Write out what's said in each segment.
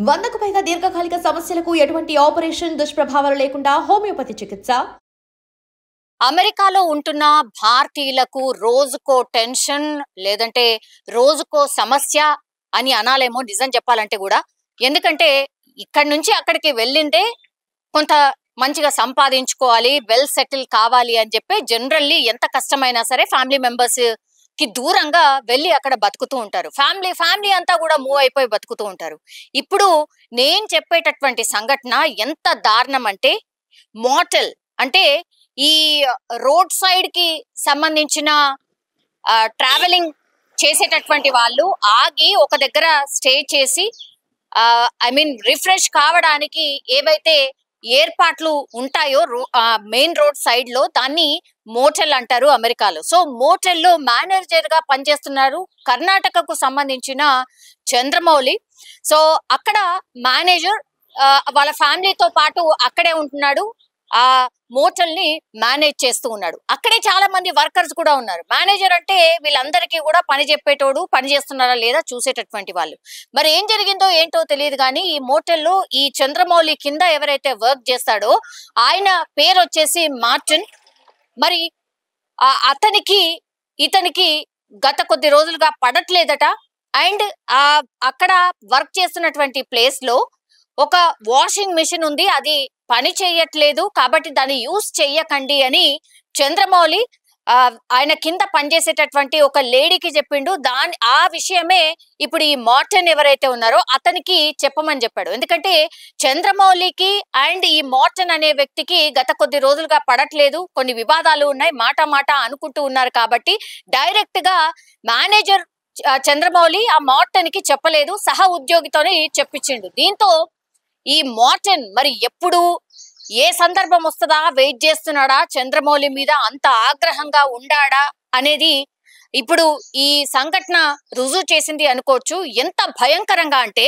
100కు పైగా దీర్ఘకాలిక సమస్యలకు ఎటువంటి ఆపరేషన్ దుష్ప్రభావాలు లేకుండా హోమియోపతి చికిత్స. అమెరికాలో ఉంటున్న భారతీయులకు రోజుకో టెన్షన్ లేదంటే రోజుకో సమస్య అని అనాలేమో నిజం చెప్పాలంటే కూడా. ఎందుకంటే ఇక్కడి నుంచి అక్కడికి వెళ్ళిందే కొంత మంచిగా సంపాదించుకోవాలి, వెల్ సెటిల్ కావాలి అని చెప్పి జనరల్లీ ఎంత కష్టమైనా సరే ఫ్యామిలీ మెంబర్స్ కి దూరంగా వెళ్ళి అక్కడ బతుకుతూ ఉంటారు. ఫ్యామిలీ అంతా కూడా మూవ్ అయిపోయి బతుకుతూ ఉంటారు. ఇప్పుడు నేను చెప్పేటటువంటి సంఘటన ఎంత దారుణం అంటే, మోటల్ అంటే ఈ రోడ్ సైడ్ కి సంబంధించిన ట్రావెలింగ్ చేసేటటువంటి వాళ్ళు ఆగి ఒక దగ్గర స్టే చేసి రిఫ్రెష్ కావడానికి ఏవైతే ఏర్పాట్లు ఉంటాయో మెయిన్ రోడ్ సైడ్ లో దాన్ని మోటెల్ అంటారు అమెరికాలో. సో మోటెల్ లో మేనేజర్ గా పనిచేస్తున్నారు కర్ణాటకకు సంబంధించిన చంద్రమౌళి. సో అక్కడ మేనేజర్ వాళ్ళ ఫ్యామిలీతో పాటు అక్కడే ఉంటున్నాడు, ఆ మోటల్ ని మేనేజ్ చేస్తూ ఉన్నాడు. అక్కడే చాలా మంది వర్కర్స్ కూడా ఉన్నారు. మేనేజర్ అంటే వీళ్ళందరికీ కూడా పని చెప్పేటోడు, పని చేస్తున్నారా లేదా చూసేటటువంటి వాళ్ళు. మరి ఏం జరిగిందో ఏంటో తెలియదు కానీ ఈ మోటల్లో ఈ చంద్రమౌళి కింద ఎవరైతే వర్క్ చేస్తాడో ఆయన పేరు వచ్చేసి మార్టిన్. మరి ఇతనికి గత కొద్ది రోజులుగా పడట్లేదట. అండ్ అక్కడ వర్క్ చేస్తున్నటువంటి ప్లేస్ లో ఒక వాషింగ్ మిషన్ ఉంది, అది పని చేయట్లేదు కాబట్టి దాన్ని యూజ్ చెయ్యకండి అని చంద్రమౌళి ఆయన కింద పనిచేసేటటువంటి ఒక లేడీకి చెప్పిండు. ఆ విషయమే ఇప్పుడు ఈ మార్టిన్ ఎవరైతే ఉన్నారో అతనికి చెప్పమని చెప్పాడు. ఎందుకంటే చంద్రమౌళికి అండ్ ఈ మార్టిన్ అనే వ్యక్తికి గత కొద్ది రోజులుగా పడట్లేదు, కొన్ని వివాదాలు ఉన్నాయి, మాట అనుకుంటూ ఉన్నారు. కాబట్టి డైరెక్ట్ గా మేనేజర్ చంద్రమౌళి ఆ మార్టిన్ కి చెప్పలేదు, సహ ఉద్యోగితోనే చెప్పించిండు. దీంతో ఈ మార్టిన్ మరి ఎప్పుడు ఏ సందర్భం వస్తుందా వెయిట్ చేస్తున్నాడా, చంద్రమౌళి మీద అంత ఆగ్రహంగా ఉండాడా అనేది ఇప్పుడు ఈ సంఘటన రుజువు చేసింది అనుకోవచ్చు. ఎంత భయంకరంగా అంటే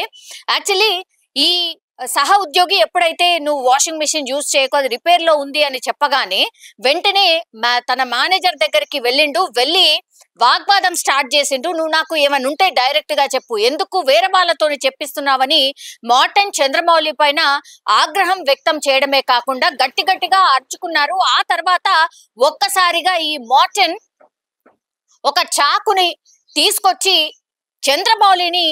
యాక్చువల్లీ ఈ సహ ఉద్యోగి ఎప్పుడైతే నువ్వు వాషింగ్ మిషన్ యూజ్ చేయకు, అది రిపేర్ లో ఉంది అని చెప్పగానే వెంటనే తన మేనేజర్ దగ్గరికి వెళ్ళి వాగ్వాదం స్టార్ట్ చేసిండు. నువ్వు నాకు ఏమైనా ఉంటే డైరెక్ట్ గా చెప్పు, ఎందుకు వేరే వాళ్ళతో చెప్పిస్తున్నావని మార్టిన్ చంద్రమౌళి పైన ఆగ్రహం వ్యక్తం చేయడమే కాకుండా గట్టిగా అరుచుకున్నారు. ఆ తర్వాత ఒక్కసారిగా ఈ మార్టిన్ ఒక చాకుని తీసుకొచ్చి చంద్రమౌళిని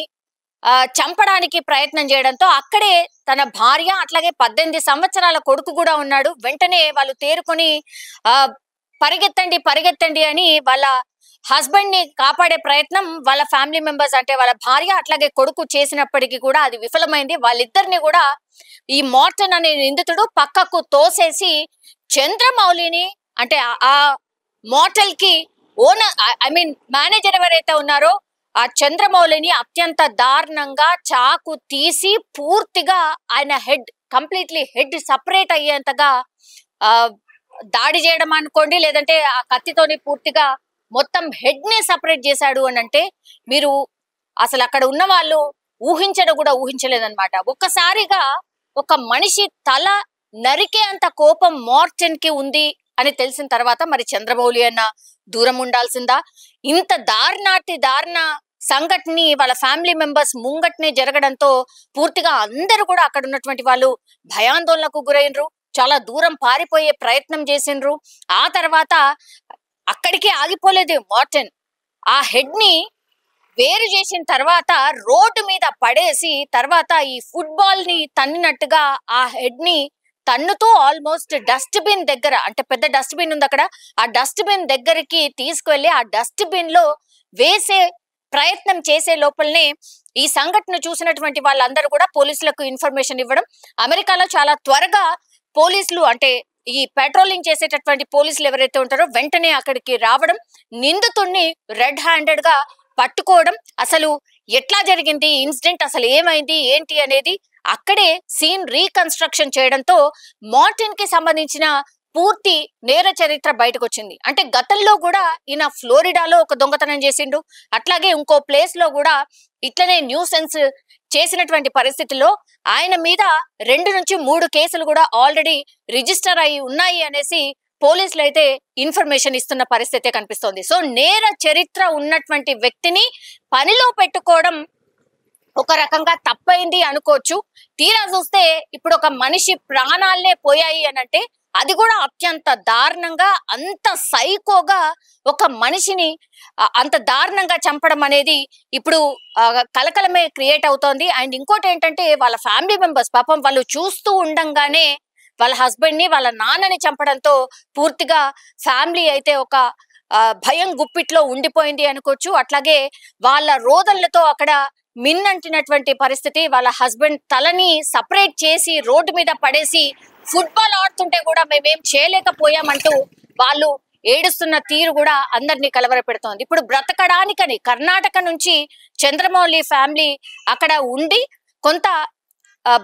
చంపడానికి ప్రయత్నం చేయడంతో అక్కడే తన భార్య అట్లాగే 18 సంవత్సరాల కొడుకు కూడా ఉన్నాడు. వెంటనే వాళ్ళు తేరుకొని పరిగెత్తండి అని వాళ్ళ హస్బెండ్ ని కాపాడే ప్రయత్నం వాళ్ళ ఫ్యామిలీ మెంబర్స్ అంటే వాళ్ళ భార్య అట్లాగే కొడుకు చేసినప్పటికీ కూడా అది విఫలమైంది. వాళ్ళిద్దరిని కూడా ఈ మార్టిన్ అనే నిందితుడు పక్కకు తోసేసి చంద్రమౌళిని అంటే ఆ మోటల్ కి ఓనర్ మేనేజర్ ఎవరైతే ఉన్నారో ఆ చంద్రమౌళిని అత్యంత దారుణంగా చాకు తీసి పూర్తిగా ఆయన కంప్లీట్లీ హెడ్ సపరేట్ అయ్యేంతగా దాడి చేయడం అనుకోండి, లేదంటే ఆ కత్తితోని పూర్తిగా మొత్తం హెడ్ ని సపరేట్ చేశాడు అని అంటే మీరు అసలు అక్కడ ఉన్న వాళ్ళు ఊహించడం కూడా ఊహించలేదన్నమాట. ఒక్కసారిగా ఒక మనిషి తల నరికే అంత కోపం మార్టిన్ కి ఉంది అని తెలిసిన తర్వాత మరి చంద్రమౌళి అన్న దూరం ఉండాల్సిందా? ఇంత దారుణ సంఘటనని వాళ్ళ ఫ్యామిలీ మెంబర్స్ ముంగట్నే జరగడంతో పూర్తిగా అందరూ కూడా అక్కడ ఉన్నటువంటి వాళ్ళు భయాందోళనకు గురైనరు, చాలా దూరం పారిపోయే ప్రయత్నం చేసిండ్రు. ఆ తర్వాత అక్కడికే ఆగిపోలేదు మార్టిన్, ఆ హెడ్ ని వేరు చేసిన తర్వాత రోడ్డు మీద పడేసి తర్వాత ఈ ఫుట్బాల్ ని తన్నినట్టుగా ఆ హెడ్ ని తన్నుతూ ఆల్మోస్ట్ డస్ట్ బిన్ దగ్గర, అంటే పెద్ద డస్ట్ బిన్ ఉంది అక్కడ, ఆ డస్ట్ బిన్ దగ్గరికి తీసుకువెళ్ళి ఆ డస్ట్ బిన్ లో వేసే ప్రయత్నం చేసే లోపలనే ఈ సంఘటన చూసినటువంటి వాళ్ళందరూ కూడా పోలీసులకు ఇన్ఫర్మేషన్ ఇవ్వడం. అమెరికాలో చాలా త్వరగా పోలీసులు అంటే ఈ పెట్రోలింగ్ చేసేటటువంటి పోలీసులు ఎవరైతే ఉంటారో వెంటనే అక్కడికి రావడం, నిందితుడిని రెడ్ హ్యాండెడ్ గా పట్టుకోవడం, అసలు ఎట్లా జరిగింది ఇన్సిడెంట్, అసలు ఏమైంది ఏంటి అనేది అక్కడే సీన్ రీకన్స్ట్రక్షన్ చేయడంతో మార్టిన్ కి సంబంధించిన పూర్తి నేర చరిత్ర బయటకు వచ్చింది. అంటే గతంలో కూడా ఈయన ఫ్లోరిడాలో ఒక దొంగతనం చేసిండు, అట్లాగే ఇంకో ప్లేస్ లో కూడా ఇట్లనే న్యూసెన్స్ చేసినటువంటి పరిస్థితుల్లో ఆయన మీద 2 నుంచి 3 కేసులు కూడా ఆల్రెడీ రిజిస్టర్ అయి ఉన్నాయి అనేసి పోలీసులు అయితే ఇన్ఫర్మేషన్ ఇస్తున్న పరిస్థితే కనిపిస్తోంది. సో నేర చరిత్ర ఉన్నటువంటి వ్యక్తిని పనిలో పెట్టుకోవడం ఒక రకంగా తప్పైంది అనుకోవచ్చు. తీరా చూస్తే ఇప్పుడు ఒక మనిషి ప్రాణాలనే పోయాయి అనంటే అది కూడా అత్యంత దారుణంగా, అంత సైకోగా ఒక మనిషిని అంత దారుణంగా చంపడం అనేది ఇప్పుడు కలకలమే క్రియేట్ అవుతోంది. అండ్ ఇంకోటి ఏంటంటే వాళ్ళ ఫ్యామిలీ మెంబర్స్ పాపం వాళ్ళు చూస్తూ ఉండంగానే వాళ్ళ హస్బెండ్ ని, వాళ్ళ నాన్నని చంపడంతో పూర్తిగా ఫ్యామిలీ అయితే ఒక భయం గుప్పిట్లో ఉండిపోయింది అనుకోవచ్చు. అట్లాగే వాళ్ళ రోదనలతో అక్కడ మిన్నంటినటువంటి పరిస్థితి. వాళ్ళ హస్బెండ్ తలని సపరేట్ చేసి రోడ్డు మీద పడేసి ఫుట్బాల్ ఆడుతుంటే కూడా మేమేం చేయలేకపోయామంటూ వాళ్ళు ఏడుస్తున్న తీరు కూడా అందరినీ కలవరపెడుతోంది. ఇప్పుడు బ్రతకడానికని కర్ణాటక నుంచి చంద్రమౌళి ఫ్యామిలీ అక్కడ ఉండి కొంత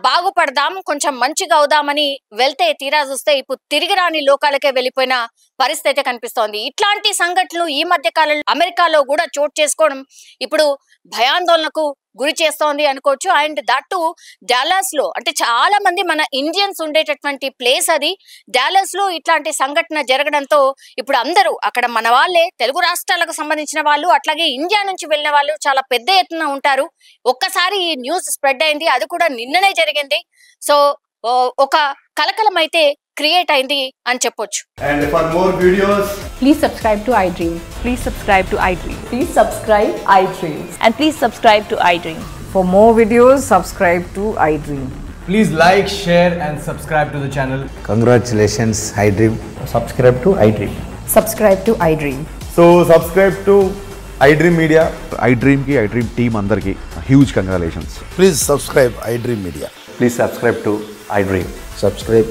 బాగుపడదాం, కొంచెం మంచిగా అవుదామని వెళ్తే తీరా చూస్తే ఇప్పుడు తిరిగి రాని లోకాలకే వెళ్ళిపోయిన పరిస్థితి కనిపిస్తోంది. ఇట్లాంటి సంఘటనలు ఈ మధ్య కాలంలో అమెరికాలో కూడా చోటు చేసుకోవడం ఇప్పుడు భయాందోళనకు గురి చేస్తోంది అనుకోవచ్చు. అండ్ దట్టు డాలస్ లో, అంటే చాలా మంది మన ఇండియన్స్ ఉండేటటువంటి ప్లేస్ అది. డాలస్ లో ఇట్లాంటి సంఘటన జరగడంతో ఇప్పుడు అందరూ అక్కడ మన వాళ్ళే, తెలుగు రాష్ట్రాలకు సంబంధించిన వాళ్ళు, అట్లాగే ఇండియా నుంచి వెళ్ళిన వాళ్ళు చాలా పెద్ద ఎత్తున ఉంటారు. ఒక్కసారి ఈ న్యూస్ స్ప్రెడ్ అయింది, అది కూడా నిన్ననే జరిగింది. సో ఒక కలకలం అయితే క్రియేట్ అయింది అని చెప్పొచ్చు. And for more videos, please subscribe to iDream. Please subscribe to iDream. Please subscribe iDream. And please subscribe to iDream. For more videos, subscribe to iDream. please like, share and subscribe to the channel. Congratulations, iDream. Subscribe to iDream. Subscribe to iDream. So subscribe to iDream Media. iDream ki iDream team andarki huge congratulations. Please subscribe iDream Media. Please subscribe to iDream. Subscribe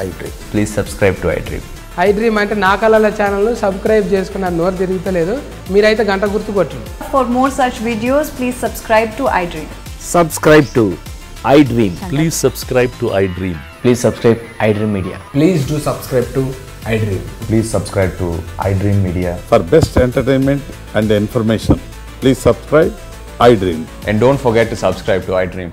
iDream. Please subscribe to iDream. iDream అంటే నా కళల ఛానల్ను subscribe చేసుకున్నారు, నోరు తిరుగుతలేదు. మీరైతే గంట గుర్తు కొట్టండి. For more such videos, please subscribe to iDream. Subscribe to iDream. Please subscribe to iDream. Please subscribe iDream Media. Please do subscribe to iDream. Please subscribe to iDream Media. For best entertainment and information, please subscribe iDream. And don't forget to subscribe to iDream.